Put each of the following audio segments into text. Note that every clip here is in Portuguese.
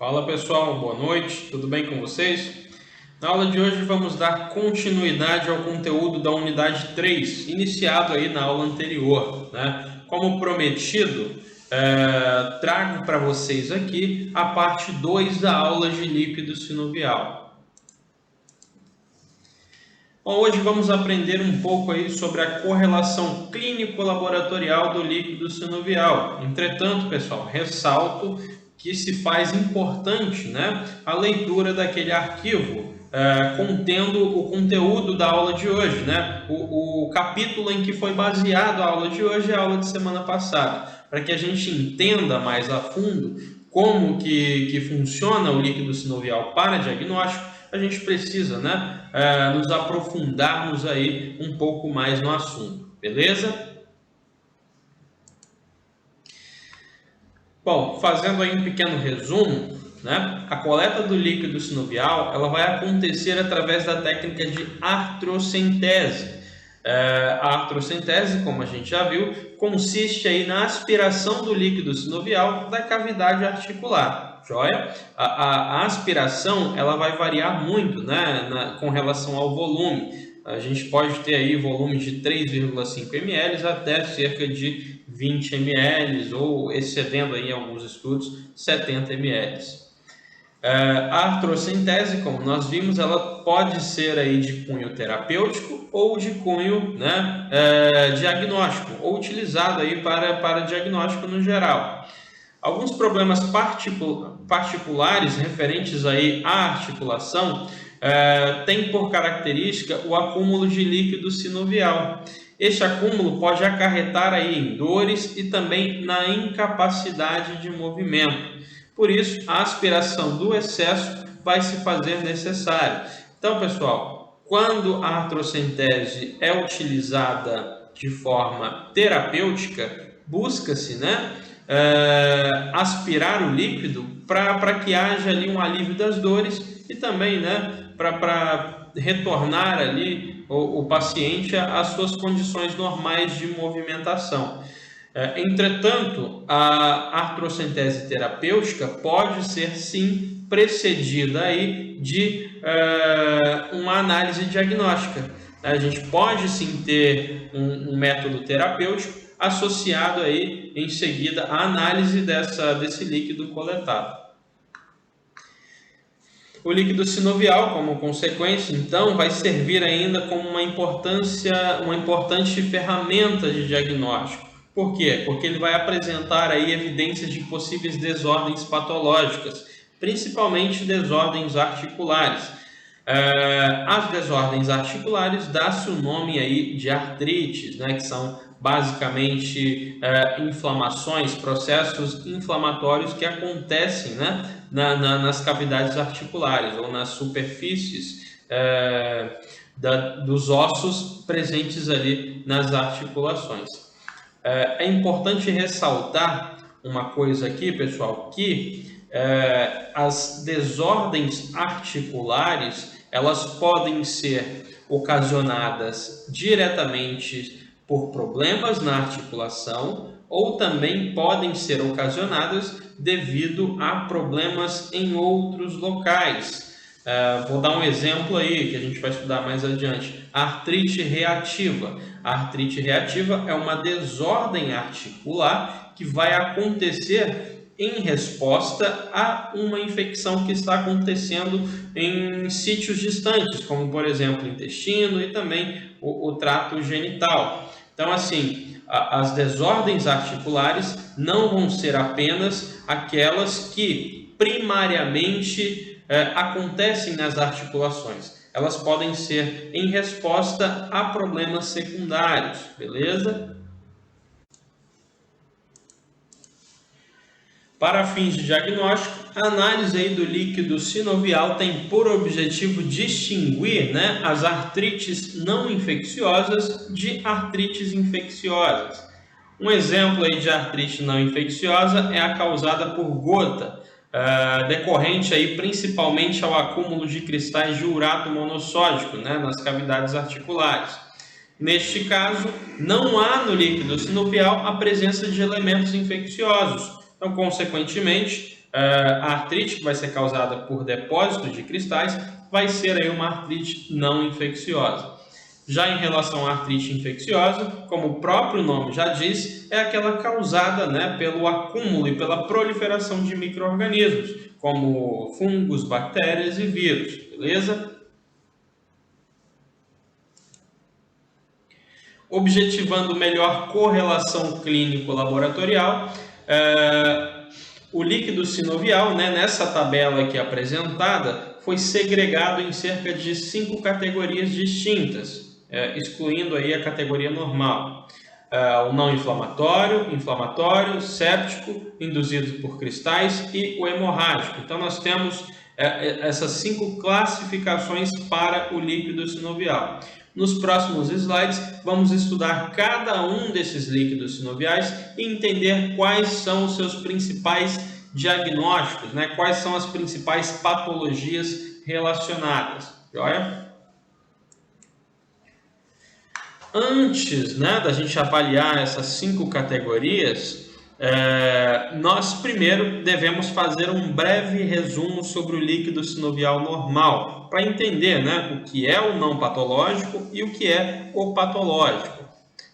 Fala pessoal, boa noite, tudo bem com vocês? Na aula de hoje vamos dar continuidade ao conteúdo da unidade 3, iniciado aí na aula anterior, né? Como prometido, trago para vocês aqui a parte 2 da aula de líquido sinovial. Bom, hoje vamos aprender um pouco aí sobre a correlação clínico-laboratorial do líquido sinovial. Entretanto, pessoal, ressalto que se faz importante, né, a leitura daquele arquivo contendo o conteúdo da aula de hoje, né? O capítulo em que foi baseado a aula de hoje é a aula de semana passada, para que a gente entenda mais a fundo como que funciona o líquido sinovial para diagnóstico. A gente precisa, né, nos aprofundarmos aí um pouco mais no assunto, beleza? Bom, fazendo aí um pequeno resumo, né, a coleta do líquido sinovial ela vai acontecer através da técnica de artrocentese. A artrocentese, como a gente já viu, consiste aí na aspiração do líquido sinovial da cavidade articular. Joia? A aspiração ela vai variar muito, né, com relação ao volume. A gente pode ter aí volumes de 3,5 ml até cerca de 20 ml ou excedendo aí em alguns estudos 70 ml. A artrocentese, como nós vimos, ela pode ser aí de cunho terapêutico ou de cunho, né, diagnóstico, ou utilizado aí para diagnóstico no geral. Alguns problemas particulares referentes aí à articulação têm por característica o acúmulo de líquido sinovial. Este acúmulo pode acarretar aí em dores e também na incapacidade de movimento. Por isso, a aspiração do excesso vai se fazer necessária. Então, pessoal, quando a artrocentese é utilizada de forma terapêutica, busca-se, né, aspirar o líquido para que haja ali um alívio das dores e também, né, para retornar ali o paciente às suas condições normais de movimentação. Entretanto, a artrocentese terapêutica pode ser sim precedida aí de uma análise diagnóstica. A gente pode sim ter um método terapêutico associado aí em seguida à análise desse líquido coletado. O líquido sinovial, como consequência, então, vai servir ainda como uma importante ferramenta de diagnóstico. Por quê? Porque ele vai apresentar aí evidências de possíveis desordens patológicas, principalmente desordens articulares. As desordens articulares dá-se o nome aí de artrites, né, que são basicamente inflamações, processos inflamatórios que acontecem, né, nas cavidades articulares ou nas superfícies dos ossos presentes ali nas articulações. É importante ressaltar uma coisa aqui, pessoal, que as desordens articulares elas podem ser ocasionadas diretamente por problemas na articulação ou também podem ser ocasionadas devido a problemas em outros locais. Vou dar um exemplo aí que a gente vai estudar mais adiante. A artrite reativa. A artrite reativa é uma desordem articular que vai acontecer em resposta a uma infecção que está acontecendo em sítios distantes, como por exemplo o intestino e também o trato genital. Então, assim, as desordens articulares não vão ser apenas aquelas que primariamente acontecem nas articulações. Elas podem ser em resposta a problemas secundários, beleza? Para fins de diagnóstico, a análise aí do líquido sinovial tem por objetivo distinguir, né, as artrites não infecciosas de artrites infecciosas. Um exemplo aí de artrite não infecciosa é a causada por gota, decorrente aí principalmente ao acúmulo de cristais de urato monossódico, né, nas cavidades articulares. Neste caso, não há no líquido sinovial a presença de elementos infecciosos. Então, consequentemente, A artrite que vai ser causada por depósito de cristais vai ser aí uma artrite não infecciosa. Já em relação à artrite infecciosa, como o próprio nome já diz, é aquela causada, né, pelo acúmulo e pela proliferação de micro-organismos, como fungos, bactérias e vírus, beleza? Objetivando melhor correlação clínico-laboratorial, o líquido sinovial, né, nessa tabela aqui apresentada, foi segregado em cerca de 5 categorias distintas, excluindo aí a categoria normal. O não inflamatório, inflamatório, séptico, induzido por cristais e o hemorrágico. Então nós temos essas 5 classificações para o líquido sinovial. Nos próximos slides vamos estudar cada um desses líquidos sinoviais e entender quais são os seus principais diagnósticos, né? Quais são as principais patologias relacionadas. Joia? Antes, né, da gente avaliar essas 5 categorias, nós primeiro devemos fazer um breve resumo sobre o líquido sinovial normal, para entender, né, o que é o não patológico e o que é o patológico.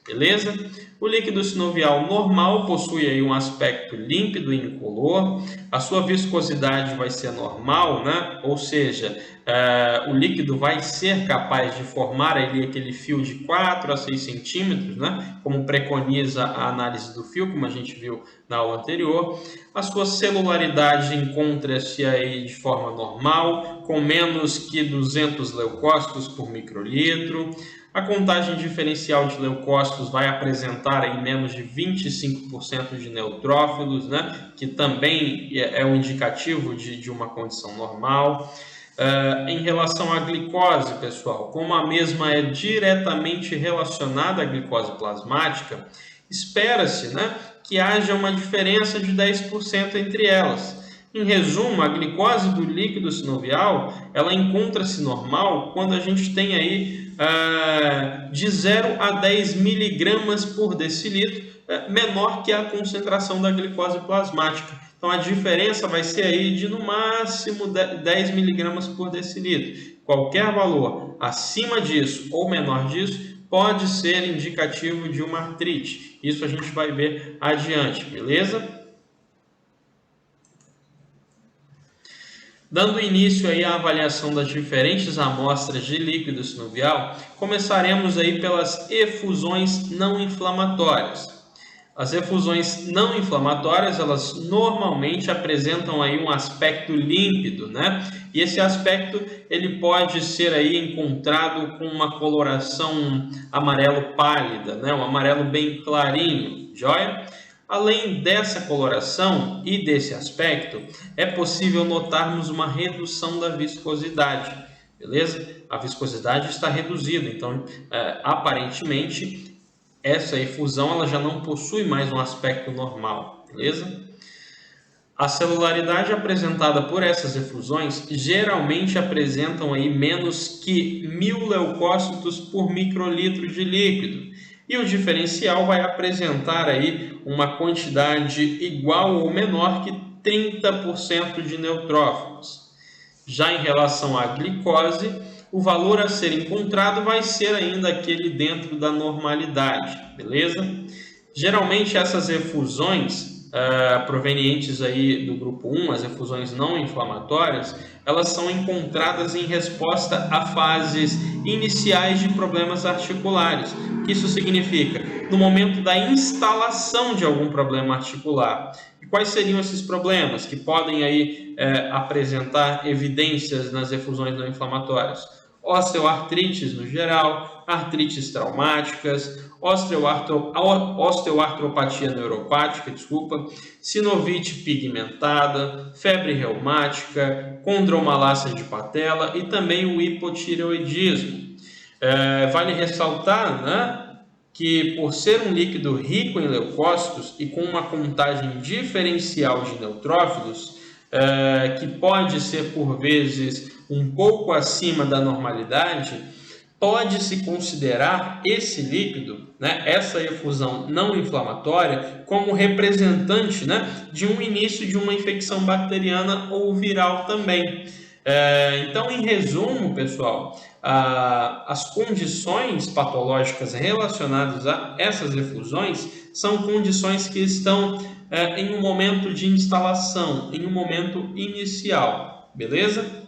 Beleza? O líquido sinovial normal possui aí um aspecto límpido e incolor, a sua viscosidade vai ser normal, né? Ou seja, o líquido vai ser capaz de formar ali aquele fio de 4 a 6 centímetros, né? Como preconiza a análise do fio, como a gente viu na aula anterior. A sua celularidade encontra-se aí de forma normal, com menos que 200 leucócitos por microlitro. A contagem diferencial de leucócitos vai apresentar aí menos de 25% de neutrófilos, né? Que também é um indicativo de uma condição normal. Em relação à glicose, pessoal, como a mesma é diretamente relacionada à glicose plasmática, espera-se, né, que haja uma diferença de 10% entre elas. Em resumo, a glicose do líquido sinovial, ela encontra-se normal quando a gente tem aí de 0 a 10 miligramas por decilitro, menor que a concentração da glicose plasmática. Então a diferença vai ser aí de no máximo 10 miligramas por decilitro. Qualquer valor acima disso ou menor disso pode ser indicativo de uma artrite. Isso a gente vai ver adiante, beleza? Dando início aí à avaliação das diferentes amostras de líquido sinovial, começaremos aí pelas efusões não inflamatórias. As efusões não inflamatórias, elas normalmente apresentam aí um aspecto límpido, né? E esse aspecto ele pode ser aí encontrado com uma coloração amarelo pálida, né? Um amarelo bem clarinho, joia? Além dessa coloração e desse aspecto, é possível notarmos uma redução da viscosidade, beleza? A viscosidade está reduzida, então aparentemente essa efusão ela já não possui mais um aspecto normal, beleza? A celularidade apresentada por essas efusões geralmente apresentam aí menos que 1000 leucócitos por microlitro de líquido. E o diferencial vai apresentar aí uma quantidade igual ou menor que 30% de neutrófilos. Já em relação à glicose, o valor a ser encontrado vai ser ainda aquele dentro da normalidade, beleza? Geralmente essas efusões provenientes aí do grupo 1, as efusões não inflamatórias, elas são encontradas em resposta a fases iniciais de problemas articulares. O que isso significa? No momento da instalação de algum problema articular. E quais seriam esses problemas que podem aí apresentar evidências nas efusões não inflamatórias? Osteoartrites no geral, artrites traumáticas, osteoartropatia neuropática, sinovite pigmentada, febre reumática, condromalácia de patela e também o hipotireoidismo. Vale ressaltar, né, que por ser um líquido rico em leucócitos e com uma contagem diferencial de neutrófilos, que pode ser por vezes um pouco acima da normalidade, pode-se considerar esse líquido, né, essa efusão não inflamatória, como representante, né, de um início de uma infecção bacteriana ou viral também. Então, em resumo, pessoal, as condições patológicas relacionadas a essas efusões são condições que estão em um momento de instalação, em um momento inicial, beleza?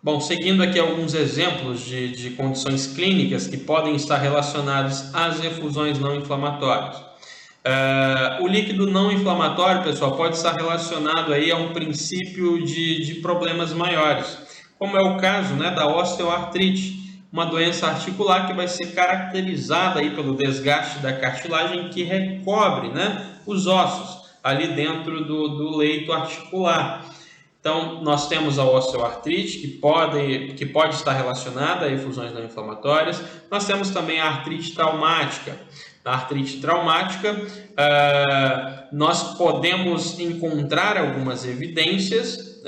Bom, seguindo aqui alguns exemplos de condições clínicas que podem estar relacionadas às efusões não inflamatórias. O líquido não inflamatório, pessoal, pode estar relacionado aí a um princípio de problemas maiores, como é o caso, né, da osteoartrite, uma doença articular que vai ser caracterizada aí pelo desgaste da cartilagem que recobre, né, os ossos ali dentro do leito articular. Então, nós temos a osteoartrite, que pode estar relacionada a efusões não inflamatórias. Nós temos também a artrite traumática. Na artrite traumática, nós podemos encontrar algumas evidências,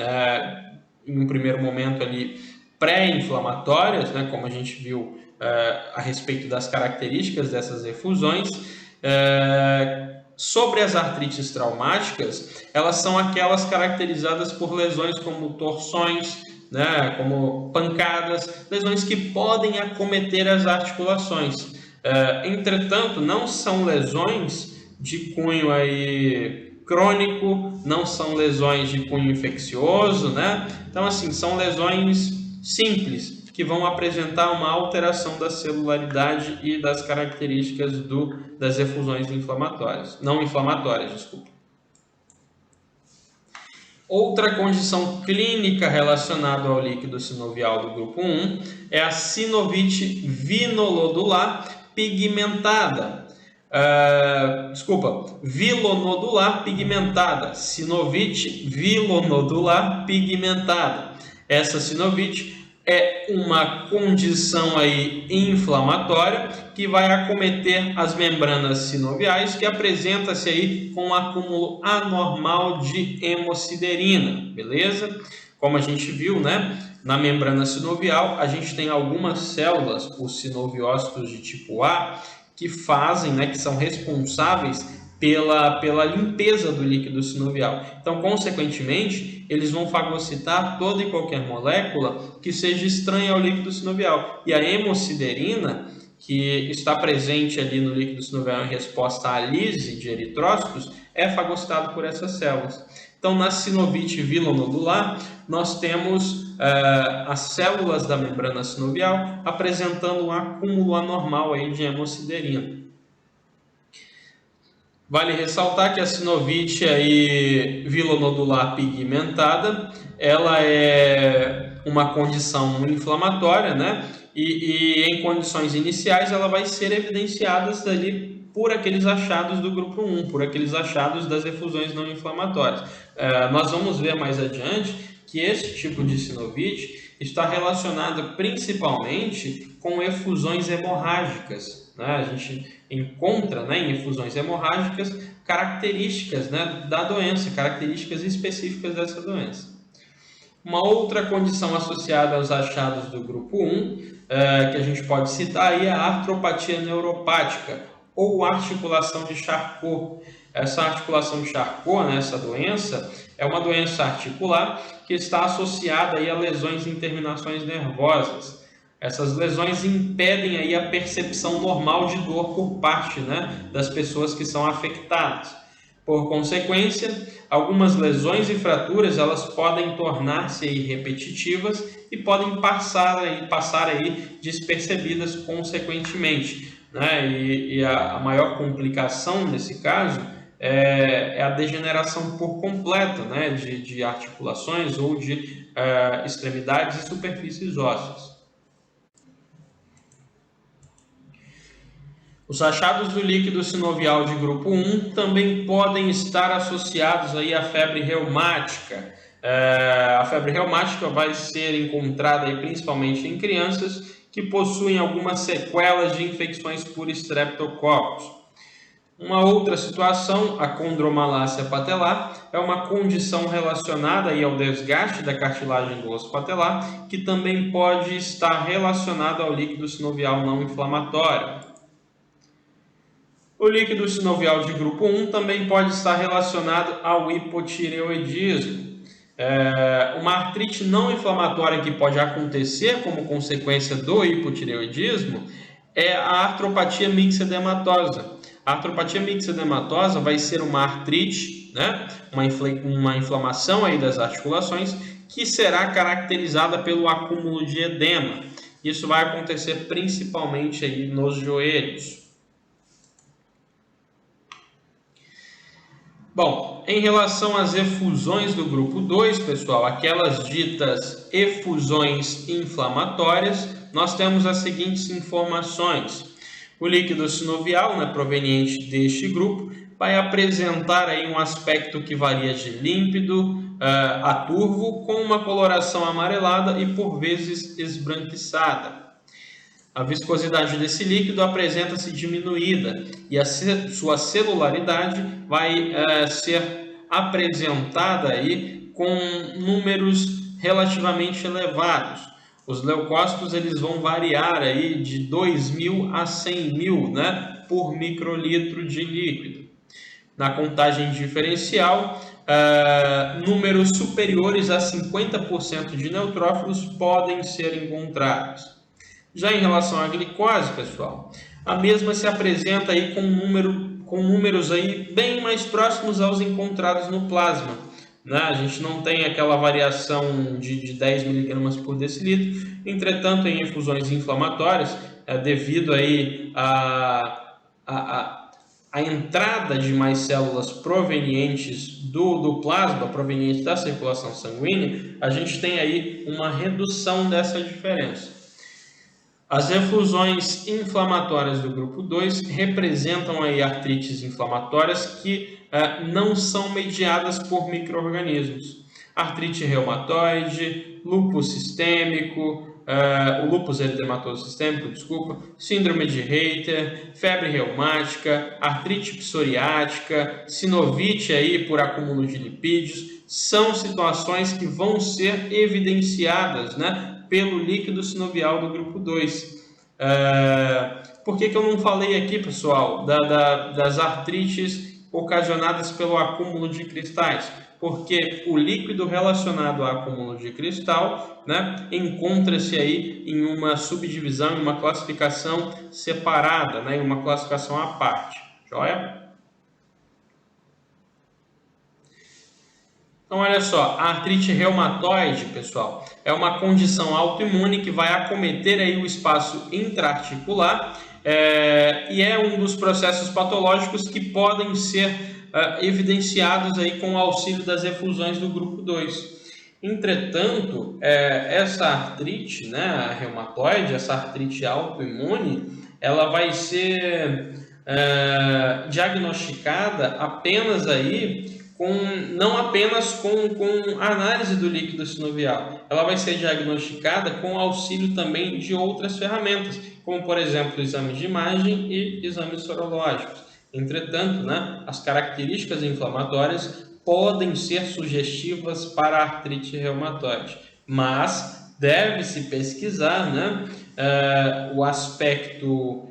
em um primeiro momento ali, pré-inflamatórias, né, como a gente viu a respeito das características dessas efusões. Sobre as artrites traumáticas, elas são aquelas caracterizadas por lesões como torções, né, como pancadas, lesões que podem acometer as articulações. Entretanto, não são lesões de cunho aí crônico, não são lesões de cunho infeccioso, né? Então, assim, são lesões simples, que vão apresentar uma alteração da celularidade e das características das efusões inflamatórias, não inflamatórias, desculpa. Outra condição clínica relacionada ao líquido sinovial do grupo 1 é a sinovite vinolodular pigmentada. Vilonodular pigmentada. Sinovite vilonodular pigmentada. Essa sinovite é uma condição aí inflamatória que vai acometer as membranas sinoviais, que apresenta-se aí com um acúmulo anormal de hemosiderina, beleza? Como a gente viu, né, na membrana sinovial, a gente tem algumas células, os sinoviócitos de tipo A, que fazem, né, que são responsáveis pela limpeza do líquido sinovial. Então, consequentemente, eles vão fagocitar toda e qualquer molécula que seja estranha ao líquido sinovial. E a hemosiderina, que está presente ali no líquido sinovial em resposta à lise de eritrócitos, é fagocitada por essas células. Então, na sinovite vilonodular, nós temos as células da membrana sinovial apresentando um acúmulo anormal aí de hemosiderina. Vale ressaltar que a sinovite aí, vilonodular pigmentada, ela é uma condição inflamatória, né? E em condições iniciais ela vai ser evidenciada ali por aqueles achados do grupo 1, por aqueles achados das efusões não inflamatórias. Nós vamos ver mais adiante que esse tipo de sinovite está relacionado principalmente com efusões hemorrágicas, né? A gente encontra, né, em efusões hemorrágicas características, né, da doença, características específicas dessa doença. Uma outra condição associada aos achados do grupo 1, que a gente pode citar aí, é a artropatia neuropática ou articulação de Charcot. Essa articulação de Charcot, né, essa doença, é uma doença articular que está associada aí a lesões em terminações nervosas. Essas lesões impedem aí a percepção normal de dor por parte, né, das pessoas que são afetadas. Por consequência, algumas lesões e fraturas elas podem tornar-se aí repetitivas e podem passar aí despercebidas consequentemente, né? E a maior complicação nesse caso é a degeneração por completo, né, de articulações ou de extremidades e superfícies ósseas. Os achados do líquido sinovial de grupo 1 também podem estar associados aí à febre reumática. A febre reumática vai ser encontrada aí principalmente em crianças que possuem algumas sequelas de infecções por streptococcus. Uma outra situação, a condromalácia patelar, é uma condição relacionada aí ao desgaste da cartilagem do osso patelar, que também pode estar relacionado ao líquido sinovial não inflamatório. O líquido sinovial de grupo 1 também pode estar relacionado ao hipotireoidismo. Uma artrite não inflamatória que pode acontecer como consequência do hipotireoidismo é a artropatia mixedematosa. A artropatia mixedematosa vai ser uma artrite, né? uma inflamação aí das articulações que será caracterizada pelo acúmulo de edema. Isso vai acontecer principalmente aí nos joelhos. Bom, em relação às efusões do grupo 2, pessoal, aquelas ditas efusões inflamatórias, nós temos as seguintes informações. O líquido sinovial, né, proveniente deste grupo, vai apresentar aí um aspecto que varia de límpido a turvo, com uma coloração amarelada e por vezes esbranquiçada. A viscosidade desse líquido apresenta-se diminuída e a sua celularidade vai ser apresentada aí com números relativamente elevados. Os leucócitos eles vão variar aí de 2.000 a 100.000, né, por microlitro de líquido. Na contagem diferencial, números superiores a 50% de neutrófilos podem ser encontrados. Já em relação à glicose, pessoal, a mesma se apresenta aí com números aí bem mais próximos aos encontrados no plasma. Né? A gente não tem aquela variação de 10 mg por decilitro. Entretanto, em infusões inflamatórias, devido aí a entrada de mais células provenientes do plasma, provenientes da circulação sanguínea, a gente tem aí uma redução dessa diferença. As efusões inflamatórias do grupo 2 representam aí artrites inflamatórias que não são mediadas por micro-organismos. Artrite reumatoide, lúpus sistêmico, o lúpus eritematoso sistêmico, síndrome de Reiter, febre reumática, artrite psoriática, sinovite aí por acúmulo de lipídios, são situações que vão ser evidenciadas, né, pelo líquido sinovial do grupo 2. Por que eu não falei aqui, pessoal, das artrites ocasionadas pelo acúmulo de cristais? Porque o líquido relacionado ao acúmulo de cristal, né, encontra-se aí em uma subdivisão, em uma classificação separada, né, em uma classificação à parte. Joia? Então, olha só, a artrite reumatoide, pessoal, é uma condição autoimune que vai acometer aí o espaço intraarticular e é um dos processos patológicos que podem ser evidenciados aí com o auxílio das efusões do grupo 2. Entretanto, essa artrite, né, a reumatoide, essa artrite autoimune, ela vai ser diagnosticada apenas aí não apenas com análise do líquido sinovial, ela vai ser diagnosticada com auxílio também de outras ferramentas, como por exemplo exames de imagem e exames sorológicos. Entretanto, né, as características inflamatórias podem ser sugestivas para a artrite reumatoide, mas deve-se pesquisar, né, o aspecto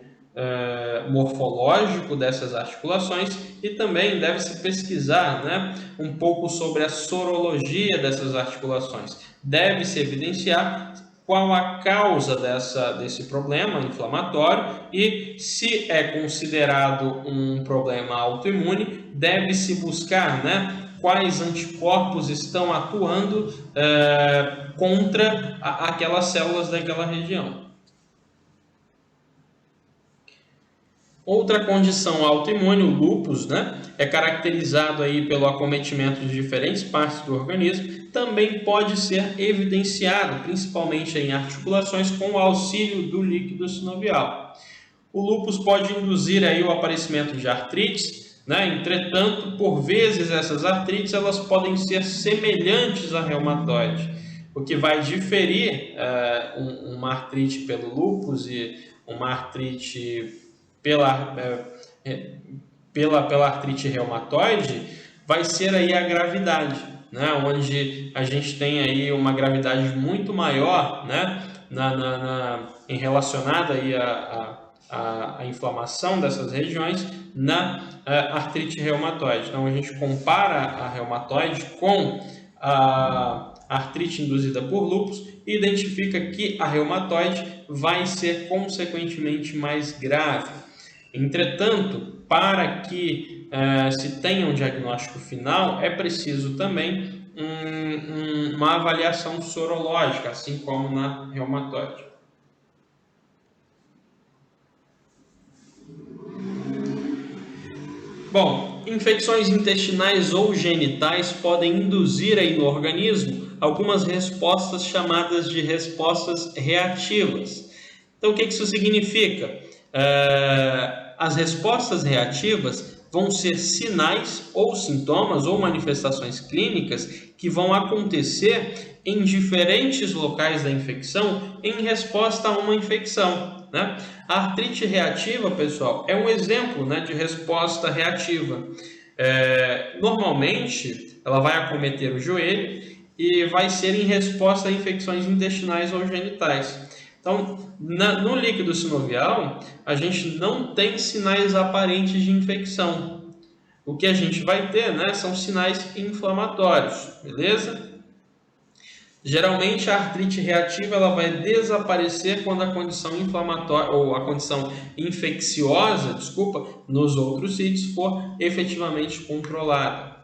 morfológico dessas articulações e também deve-se pesquisar, né, um pouco sobre a sorologia dessas articulações. Deve-se evidenciar qual a causa desse problema inflamatório e, se é considerado um problema autoimune, deve-se buscar, né, quais anticorpos estão atuando contra aquelas células daquela região. Outra condição autoimune, o lúpus, né, é caracterizado aí pelo acometimento de diferentes partes do organismo, também pode ser evidenciado, principalmente em articulações, com o auxílio do líquido sinovial. O lúpus pode induzir aí o aparecimento de artrites, né? Entretanto, por vezes essas artrites elas podem ser semelhantes à reumatoide, o que vai diferir uma artrite pelo lúpus e uma artrite pela artrite reumatoide vai ser aí a gravidade, né? Onde a gente tem aí uma gravidade muito maior, né? Em relacionada aí a inflamação dessas regiões na artrite reumatoide. Então a gente compara a reumatoide com a artrite induzida por lúpus e identifica que a reumatoide vai ser consequentemente mais grave. Entretanto, para que se tenha um diagnóstico final, é preciso também uma avaliação sorológica, assim como na reumatoide. Bom, infecções intestinais ou genitais podem induzir aí no organismo algumas respostas chamadas de respostas reativas. Então, o que isso significa? As respostas reativas vão ser sinais ou sintomas ou manifestações clínicas que vão acontecer em diferentes locais da infecção em resposta a uma infecção, né? A artrite reativa, pessoal, é um exemplo, né, de resposta reativa. Normalmente, ela vai acometer o joelho e vai ser em resposta a infecções intestinais ou genitais. Então, no líquido sinovial, a gente não tem sinais aparentes de infecção. O que a gente vai ter, né, são sinais inflamatórios, beleza? Geralmente a artrite reativa ela vai desaparecer quando a condição inflamatória ou a condição infecciosa, nos outros sítios for efetivamente controlada.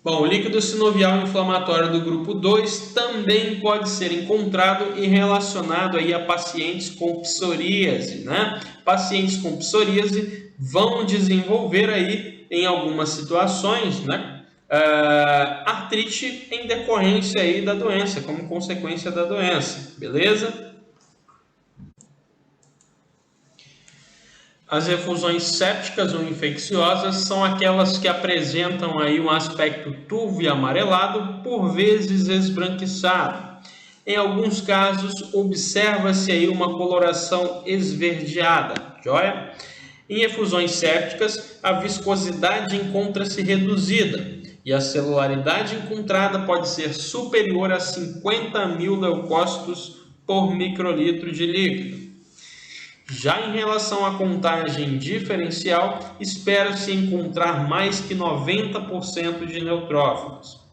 Bom, o líquido sinovial inflamatório do grupo 2 também pode ser encontrado e relacionado aí a pacientes com psoríase, né? Pacientes com psoríase vão desenvolver aí em algumas situações, né, artrite em decorrência aí da doença, como consequência da doença, beleza? As efusões sépticas ou infecciosas são aquelas que apresentam aí um aspecto turvo e amarelado, por vezes esbranquiçado. Em alguns casos, observa-se aí uma coloração esverdeada, joia? Em efusões sépticas, a viscosidade encontra-se reduzida e a celularidade encontrada pode ser superior a 50.000 leucócitos por microlitro de líquido. Já em relação à contagem diferencial, espera-se encontrar mais que 90% de neutrófilos.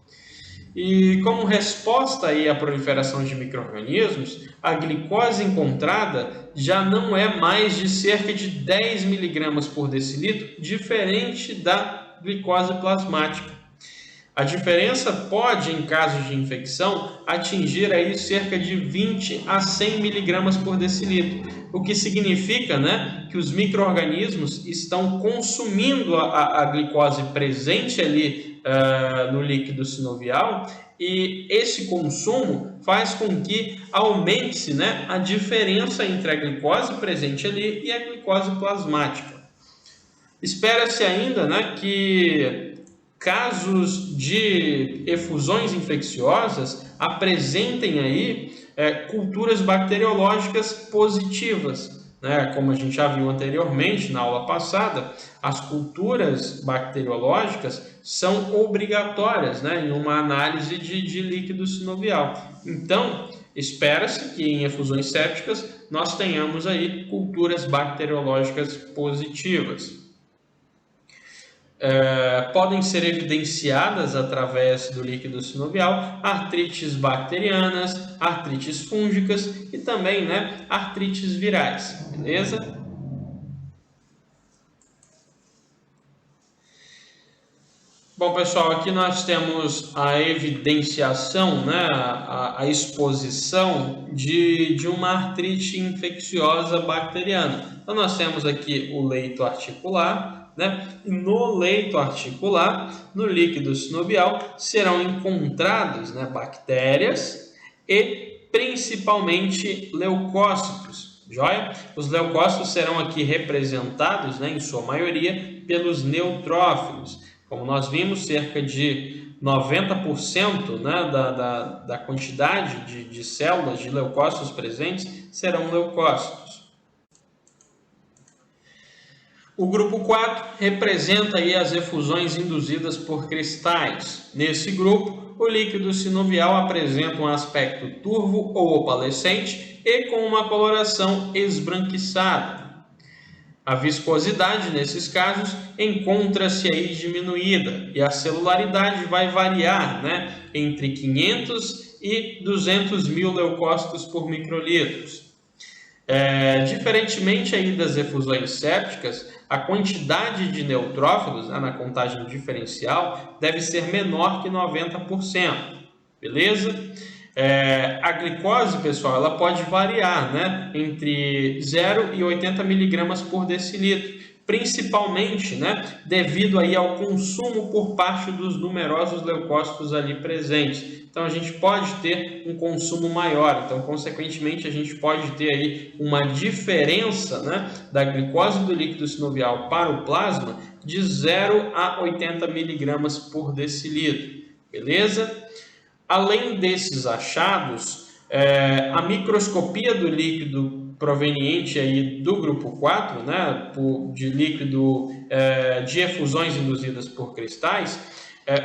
E como resposta aí à proliferação de micro-organismos, a glicose encontrada já não é mais de cerca de 10 mg por decilitro, diferente da glicose plasmática. A diferença pode, em casos de infecção, atingir aí cerca de 20 a 100 mg por decilitro, o que significa, né, que os micro-organismos estão consumindo a glicose presente ali no líquido sinovial, e esse consumo faz com que aumente-se, né, a diferença entre a glicose presente ali e a glicose plasmática. Espera-se ainda, né, que casos de efusões infecciosas apresentem aí culturas bacteriológicas positivas, né? Como a gente já viu anteriormente na aula passada, as culturas bacteriológicas são obrigatórias, né, em uma análise de líquido sinovial. Então, espera-se que em efusões sépticas nós tenhamos aí culturas bacteriológicas positivas. Podem ser evidenciadas através do líquido sinovial artrites bacterianas, artrites fúngicas e também, né, artrites virais, beleza? Bom, pessoal, aqui nós temos a evidenciação, né, a exposição de uma artrite infecciosa bacteriana. Então, nós temos aqui o leito articular, né? E no leito articular, no líquido sinovial, serão encontrados, né, bactérias e principalmente leucócitos, joia? Os leucócitos serão aqui representados, né, em sua maioria, pelos neutrófilos. Como nós vimos, cerca de 90%, né, da quantidade de células de leucócitos presentes serão leucócitos. O grupo 4 representa aí as efusões induzidas por cristais. Nesse grupo, o líquido sinovial apresenta um aspecto turvo ou opalescente e com uma coloração esbranquiçada. A viscosidade, nesses casos, encontra-se aí diminuída e a celularidade vai variar, né, entre 500 e 200 mil leucócitos por microlitros. Diferentemente aí das efusões sépticas, a quantidade de neutrófilos, né, na contagem diferencial deve ser menor que 90%, beleza? A glicose, pessoal, ela pode variar, né, entre 0 e 80 miligramas por decilitro, principalmente, né, devido aí ao consumo por parte dos numerosos leucócitos ali presentes. Então a gente pode ter um consumo maior, então consequentemente a gente pode ter aí uma diferença, né, da glicose do líquido sinovial para o plasma de 0 a 80 miligramas por decilitro, beleza? Além desses achados, a microscopia do líquido proveniente aí do grupo 4, né, de líquido de efusões induzidas por cristais,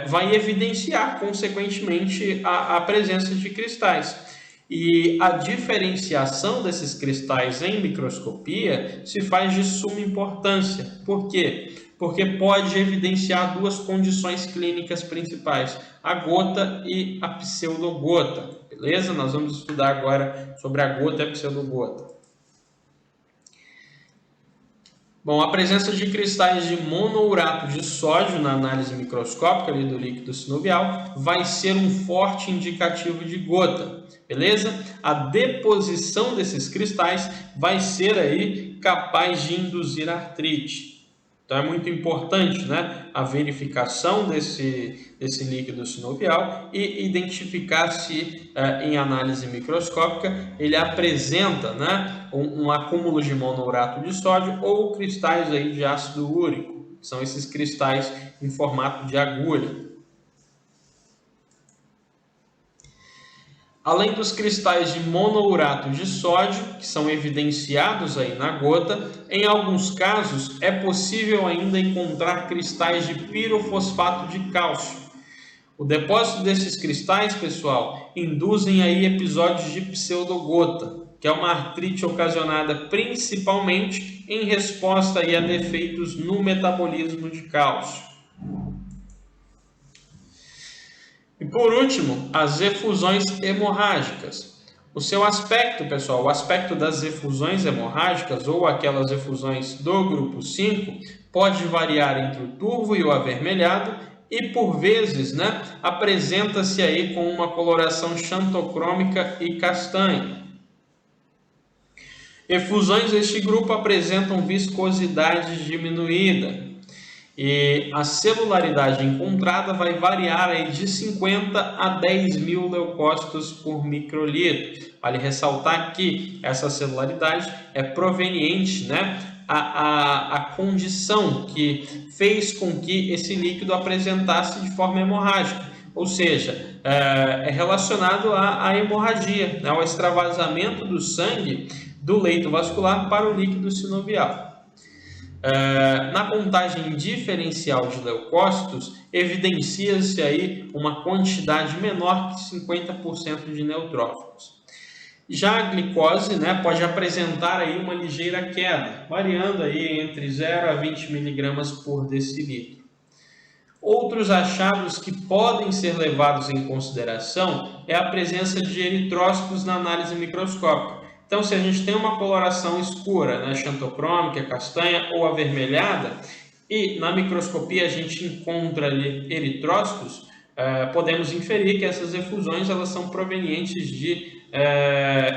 vai evidenciar, consequentemente, a presença de cristais. E a diferenciação desses cristais em microscopia se faz de suma importância. Por quê? Porque pode evidenciar duas condições clínicas principais, a gota e a pseudogota. Beleza? Nós vamos estudar agora sobre a gota e a pseudogota. Bom, a presença de cristais de monourato de sódio na análise microscópica ali do líquido sinovial vai ser um forte indicativo de gota, beleza? A deposição desses cristais vai ser aí capaz de induzir artrite. Então é muito importante, né, a verificação desse líquido sinovial e identificar se em análise microscópica ele apresenta, né, um acúmulo de monourato de sódio ou cristais aí de ácido úrico, que são esses cristais em formato de agulha. Além dos cristais de monourato de sódio, que são evidenciados aí na gota, em alguns casos é possível ainda encontrar cristais de pirofosfato de cálcio. O depósito desses cristais, pessoal, induzem aí episódios de pseudogota, que é uma artrite ocasionada principalmente em resposta aí a defeitos no metabolismo de cálcio. E por último, as efusões hemorrágicas. O seu aspecto, pessoal, o aspecto das efusões hemorrágicas ou aquelas efusões do grupo 5 pode variar entre o turvo e o avermelhado e por vezes, né, apresenta-se aí com uma coloração xantocrômica e castanha. Efusões deste grupo apresentam viscosidade diminuída. E a celularidade encontrada vai variar aí de 50 a 10 mil leucócitos por microlitro. Vale ressaltar que essa celularidade é proveniente, né, a condição que fez com que esse líquido apresentasse de forma hemorrágica. Ou seja, é relacionado à hemorragia, né, ao extravasamento do sangue do leito vascular para o líquido sinovial. Na contagem diferencial de leucócitos, evidencia-se aí uma quantidade menor que 50% de neutrófilos. Já a glicose, né, pode apresentar aí uma ligeira queda, variando aí entre 0 a 20 miligramas por decilitro. Outros achados que podem ser levados em consideração é a presença de eritrócitos na análise microscópica. Então, se a gente tem uma coloração escura, né, xantocrômica, castanha ou avermelhada, e na microscopia a gente encontra ali eritrócitos, podemos inferir que essas efusões elas são provenientes de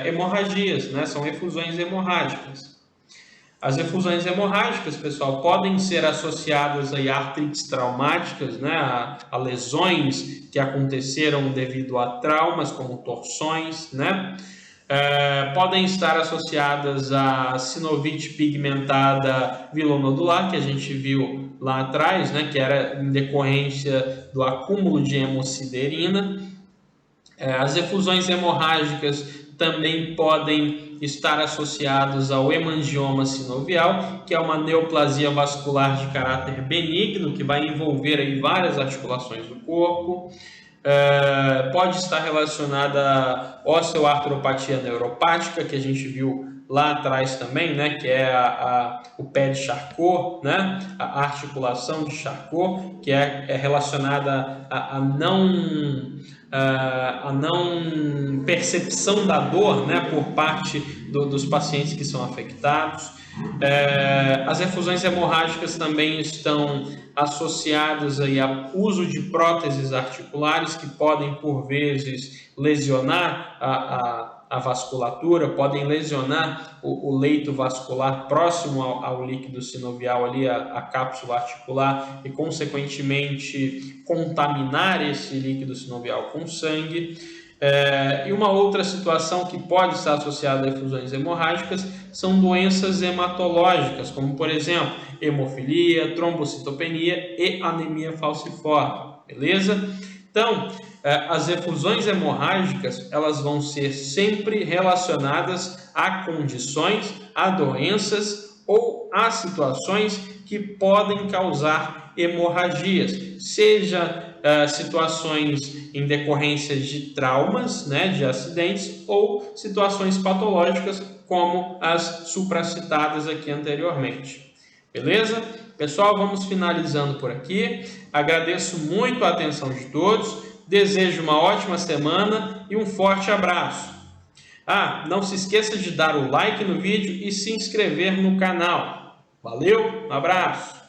hemorragias, né, são efusões hemorrágicas. As efusões hemorrágicas, pessoal, podem ser associadas a artrites traumáticas, né, a lesões que aconteceram devido a traumas, como torções, né? Podem estar associadas à sinovite pigmentada vilonodular, que a gente viu lá atrás, né, que era em decorrência do acúmulo de hemosiderina. As efusões hemorrágicas também podem estar associados ao hemangioma sinovial, que é uma neoplasia vascular de caráter benigno, que vai envolver aí várias articulações do corpo. Pode estar relacionada à osteoartropatia neuropática, que a gente viu lá atrás também, né, que é o pé de Charcot, né, a articulação de Charcot, que é relacionada à não percepção da dor, né, por parte dos pacientes que são afetados. As efusões hemorrágicas também estão associadas aí ao uso de próteses articulares que podem, por vezes, lesionar a vasculatura, podem lesionar o leito vascular próximo ao líquido sinovial, ali, a cápsula articular, e, consequentemente, contaminar esse líquido sinovial com sangue. E uma outra situação que pode estar associada a efusões hemorrágicas são doenças hematológicas, como, por exemplo, hemofilia, trombocitopenia e anemia falciforme, beleza? Então, as efusões hemorrágicas, elas vão ser sempre relacionadas a condições, a doenças ou a situações que podem causar hemorragias, seja situações em decorrência de traumas, né, de acidentes, ou situações patológicas como as supracitadas aqui anteriormente. Beleza? Pessoal, vamos finalizando por aqui. Agradeço muito a atenção de todos, desejo uma ótima semana e um forte abraço. Não se esqueça de dar o like no vídeo e se inscrever no canal. Valeu, um abraço!